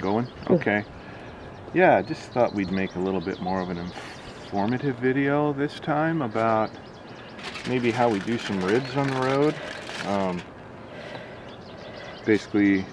Going? Okay. Yeah, I just thought we'd make a little bit more of an informative video this time about maybe how we do some ribs on the road. Basically,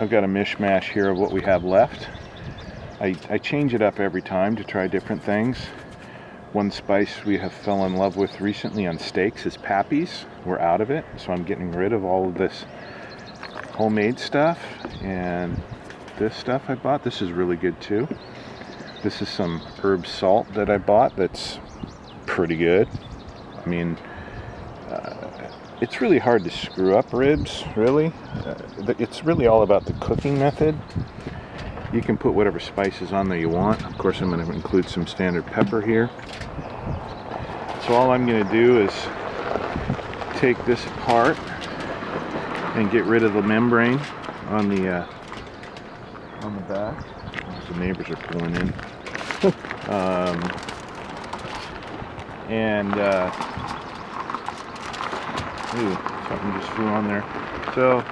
I've got a mishmash here of what we have left. I change it up every time to try different things. One spice we have fell in love with recently on steaks is pappies. We're out of it, so I'm getting rid of all of this homemade stuff. And this stuff I bought, this is really good too. This is some herb salt that I bought that's pretty good. I mean, it's really hard to screw up ribs, really. It's really all about the cooking method. You can put whatever spices on there you want. Of course, I'm going to include some standard pepper here. So all I'm going to do is take this apart and get rid of the membrane on the back. The neighbors are pulling in. Ooh, something just flew on there. So,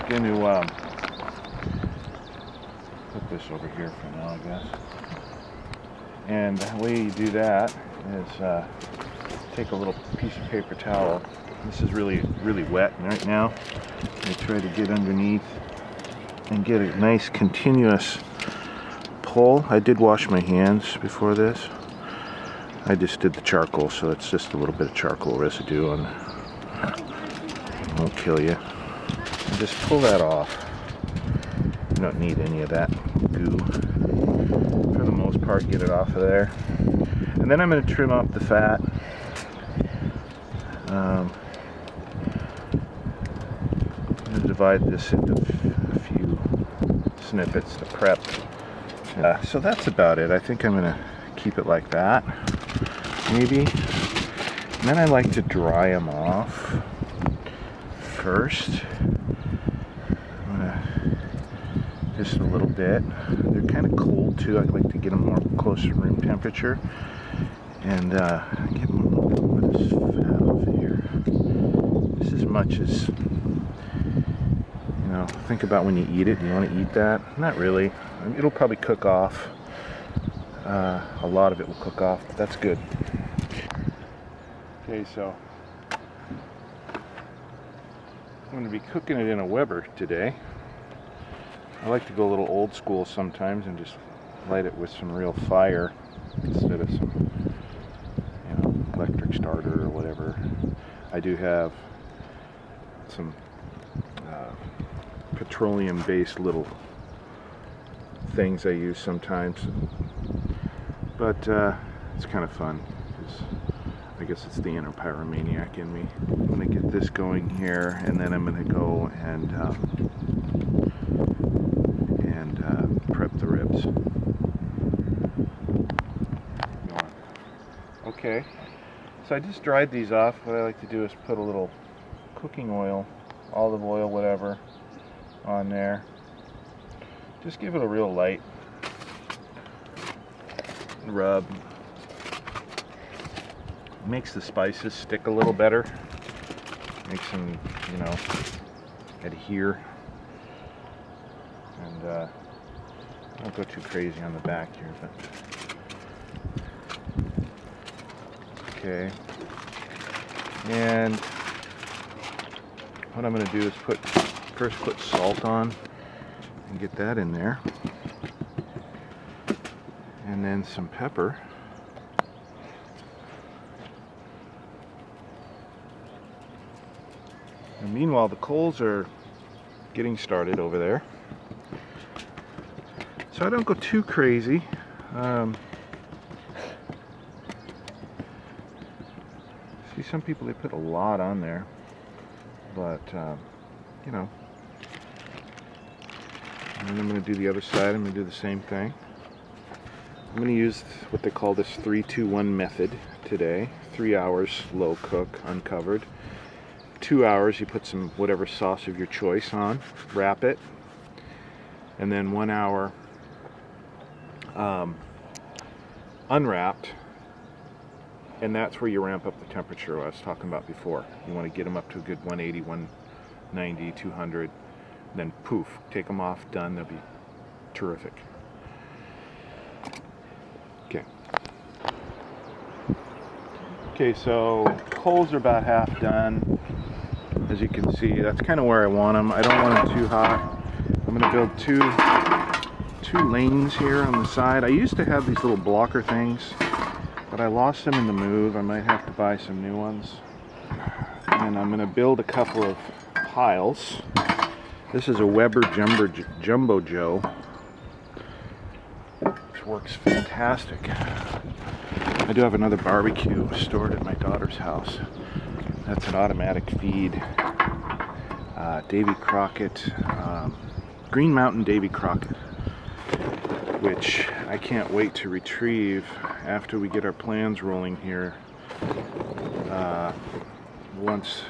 going to put this over here for now, I guess. And the way you do that is take a little piece of paper towel. This is really wet right now. I try to get underneath and get a nice continuous pull. I did wash my hands before this. I just did the charcoal, so it's just a little bit of charcoal residue on it. Won't kill you. And just pull that off. You don't need any of that goo. For the most part, get it off of there. And then I'm going to trim off the fat. I'm going to divide this into a few snippets to prep. So that's about it. I think I'm going to keep it like that. Maybe. And then I like to dry them off first. Just a little bit. They're kind of cold too. I'd like to get them more close to room temperature. And get a little bit of this fat off here. Just as much as, think about when you eat it. Do you want to eat that? Not really. It'll probably cook off. A lot of it will cook off, but that's good. Okay, so I'm going to be cooking it in a Weber today. I like to go a little old school sometimes and just light it with some real fire instead of some, electric starter or whatever. I do have some petroleum-based little things I use sometimes, but it's kind of fun. I guess it's the inner pyromaniac in me. I'm going to get this going here, and then I'm going to go and prep the ribs. Okay, so I just dried these off. What I like to do is put a little cooking oil, olive oil, whatever, on there. Just give it a real light rub. Makes the spices stick a little better. Makes them, adhere. And I don't go too crazy on the back here, but okay. And what I'm going to do is first put salt on and get that in there, and then some pepper. And meanwhile, the coals are getting started over there, so I don't go too crazy. See, some people, they put a lot on there, but and then I'm going to do the other side. I'm going to do the same thing. I'm going to use what they call this 3-2-1 method today. 3 hours low cook, uncovered. 2 hours, you put some whatever sauce of your choice on, wrap it, and then 1 hour unwrapped, and that's where you ramp up the temperature I was talking about before. You want to get them up to a good 180, 190, 200. then poof, take them off, done. They'll be terrific. Okay, so coals are about half done. As you can see, that's kind of where I want them. I don't want them too hot. I'm going to build two lanes here on the side. I used to have these little blocker things, but I lost them in the move. I might have to buy some new ones. And I'm going to build a couple of piles. This is a Weber Jumbo Joe, which works fantastic. I do have another barbecue stored at my daughter's house. That's an automatic feed. Davy Crockett, Green Mountain Davy Crockett, which I can't wait to retrieve after we get our plans rolling here. Once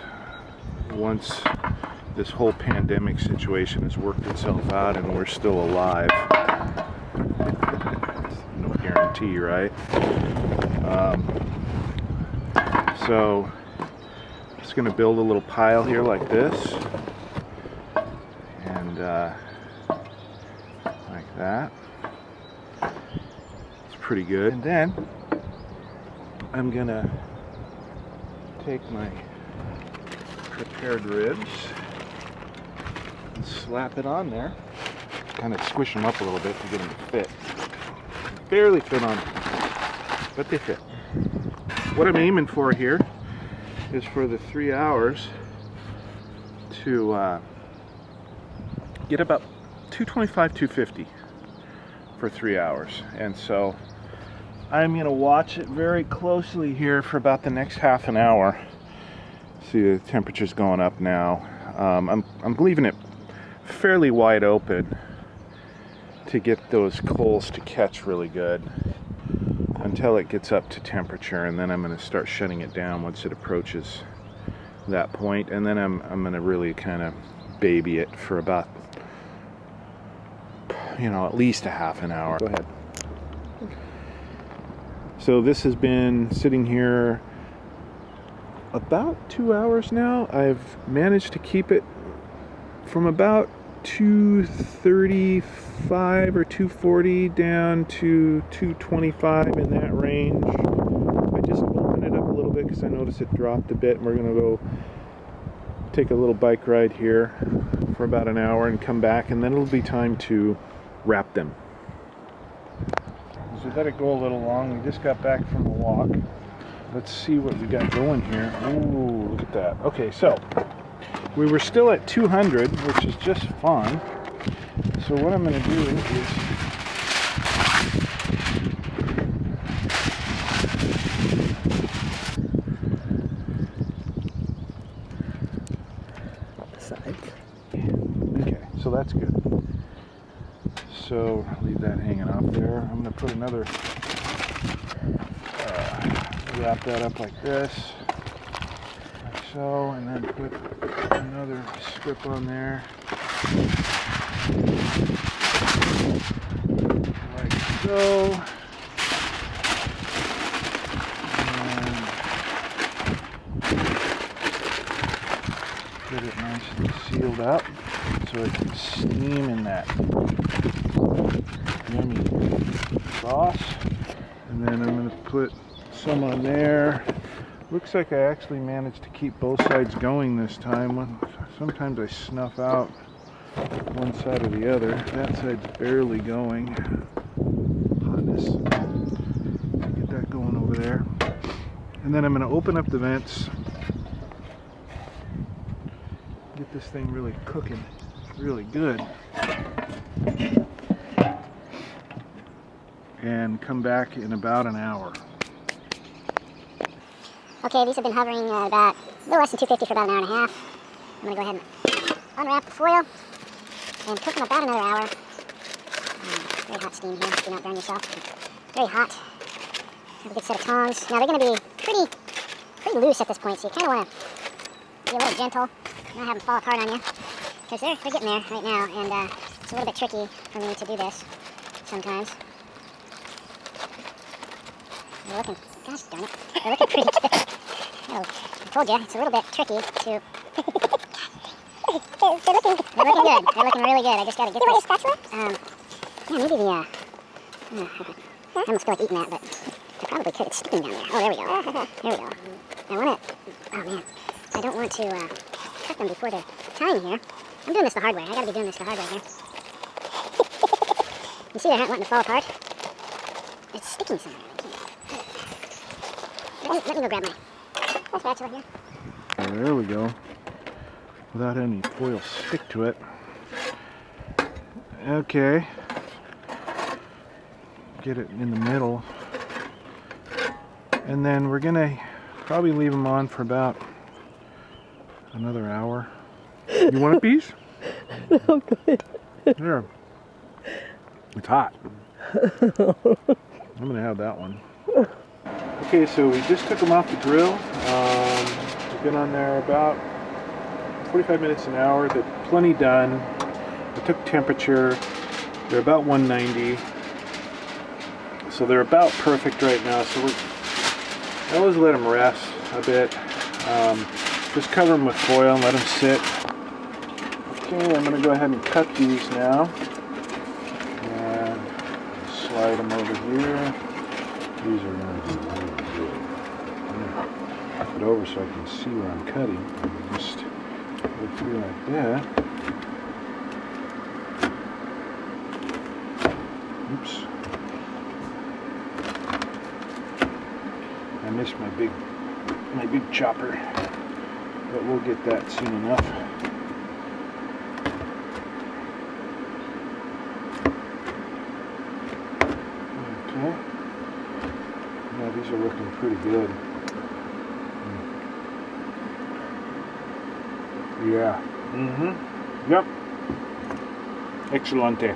this whole pandemic situation has worked itself out and we're still alive. No guarantee, right? So I'm just going to build a little pile here like this, and like that. It's pretty good. And then I'm going to take my prepared ribs and slap it on there. Kind of squish them up a little bit to get them to fit. Barely fit on, but they fit. What I'm aiming for here is for the 3 hours to get about 225, 250 for 3 hours. And so I'm going to watch it very closely here for about the next half an hour. See, the temperature's going up now. I'm leaving it fairly wide open to get those coals to catch really good until it gets up to temperature, and then I'm going to start shutting it down once it approaches that point, and then I'm going to really kind of baby it for about, at least a half an hour. Go ahead. So this has been sitting here about 2 hours now. I've managed to keep it from about 235 or 240 down to 225, in that range. I just opened it up a little bit because I noticed it dropped a bit, and we're going to go take a little bike ride here for about an hour and come back, and then it'll be time to wrap them. So we let it go a little long. We just got back from the walk. Let's see what we got going here. Ooh, look at that. Okay, so we were still at 200, which is just fine. So what I'm going to do is okay, so that's good. So leave that hanging off there. I'm going to put another, wrap that up like this, like so, and then put another strip on there, like so, and get it nice and sealed up so it can steam in that yummy sauce. And then I'm going to put some on there. Looks like I actually managed to keep both sides going this time. Sometimes I snuff out one side or the other. That side's barely going. Hotness. Get that going over there. And then I'm going to open up the vents. Get this thing really cooking really good. And come back in about an hour. Okay, these have been hovering about a little less than 250 for about an hour and a half. I'm going to go ahead and unwrap the foil and cook them about another hour. Very hot steam here, do not burn yourself. Very hot. Have a good set of tongs. Now they're going to be pretty loose at this point, so you kind of want to be a little gentle, not have them fall apart on you, because they're getting there right now, and it's a little bit tricky for me to do this sometimes. They're looking, gosh darn it, they're looking pretty good. Oh, I told you, it's a little bit tricky to They're looking good. They're looking really good. I just gotta get this. You want your spatula? Yeah, maybe the, I almost feel like eating that, but I probably could. It's sticking down there. Oh, there we go. There we go. I want it. Oh, man. I don't want to cut them before they're tying here. I'm doing this the hard way. I gotta be doing this the hard way here. You see they're not wanting to fall apart? It's sticking somewhere. Let me go grab my spatula here. There we go. Without any foil stick to it. Okay. Get it in the middle. And then we're gonna probably leave them on for about another hour. You want a piece? No, go ahead. Here. It's hot. I'm gonna have that one. Okay, so we just took them off the grill. We've been on there about 45 minutes an hour. They're plenty done. I took temperature. They're about 190. So they're about perfect right now. So I always let them rest a bit. Just cover them with foil and let them sit. Okay, I'm going to go ahead and cut these now. And slide them over here. These are going to be really good. I'm going to flip it over so I can see where I'm cutting. Just go through like that. Oops. I missed my big chopper, but we'll get that soon enough. Okay. Yeah, these are looking pretty good. Yeah. Yep. Excelente.